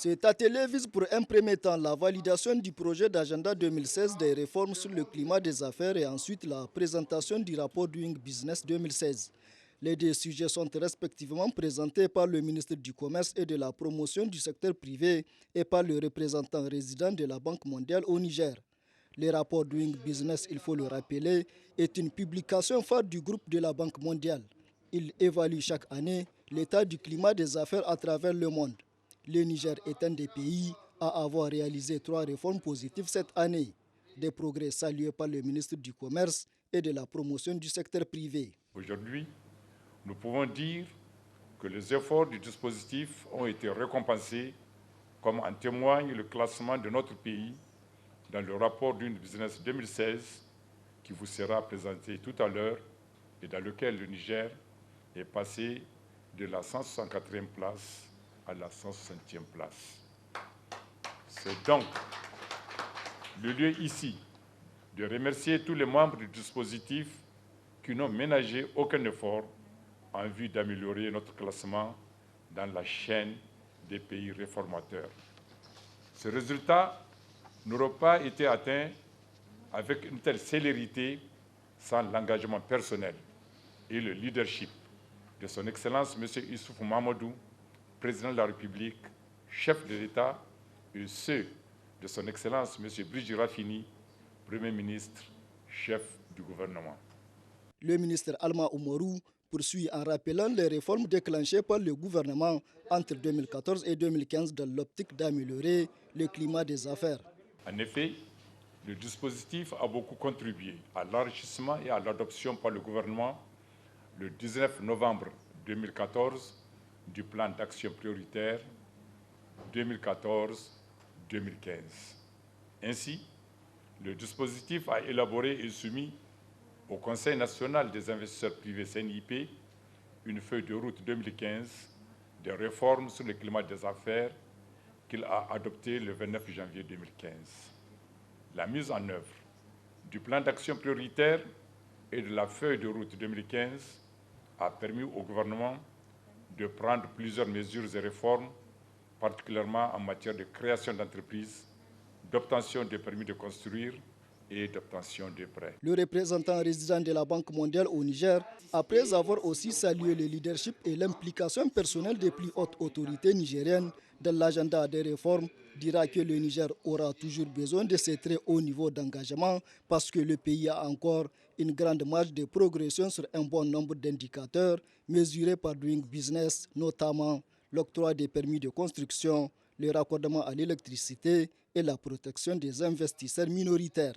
Cet atelier vise pour un premier temps la validation du projet d'agenda 2016 des réformes sur le climat des affaires et ensuite la présentation du rapport Doing Business 2016. Les deux sujets sont respectivement présentés par le ministre du Commerce et de la Promotion du secteur privé et par le représentant résident de la Banque mondiale au Niger. Le rapport Doing Business, il faut le rappeler, est une publication phare du groupe de la Banque mondiale. Il évalue chaque année l'état du climat des affaires à travers le monde. Le Niger est un des pays à avoir réalisé 3 réformes positives cette année. Des progrès salués par le ministre du Commerce et de la Promotion du secteur privé. Aujourd'hui, nous pouvons dire que les efforts du dispositif ont été récompensés, comme en témoigne le classement de notre pays dans le rapport Doing Business 2016 qui vous sera présenté tout à l'heure et dans lequel le Niger est passé de la 164e place à la 160e place. C'est donc le lieu ici de remercier tous les membres du dispositif qui n'ont ménagé aucun effort en vue d'améliorer notre classement dans la chaîne des pays réformateurs. Ce résultat n'aurait pas été atteint avec une telle célérité sans l'engagement personnel et le leadership de son Excellence M. Issoufou Mahamadou, Président de la République, chef de l'État, et ceux de son Excellence M. Brigitte Raffini, Premier ministre, chef du gouvernement. Le ministre Alma Oumarou poursuit en rappelant les réformes déclenchées par le gouvernement entre 2014 et 2015 dans l'optique d'améliorer le climat des affaires. En effet, le dispositif a beaucoup contribué à l'enrichissement et à l'adoption par le gouvernement le 19 novembre 2014 du plan d'action prioritaire 2014-2015. Ainsi, le dispositif a élaboré et soumis au Conseil national des investisseurs privés CNIP une feuille de route 2015 de réformes sur le climat des affaires qu'il a adoptée le 29 janvier 2015. La mise en œuvre du plan d'action prioritaire et de la feuille de route 2015 a permis au gouvernement de prendre plusieurs mesures et réformes, particulièrement en matière de création d'entreprises, d'obtention des permis de construire et d'obtention de prêts. Le représentant résident de la Banque mondiale au Niger, après avoir aussi salué le leadership et l'implication personnelle des plus hautes autorités nigériennes dans l'agenda des réformes, dira que le Niger aura toujours besoin de ces très hauts niveaux d'engagement parce que le pays a encore une grande marge de progression sur un bon nombre d'indicateurs mesurés par Doing Business, notamment l'octroi des permis de construction, le raccordement à l'électricité et la protection des investisseurs minoritaires.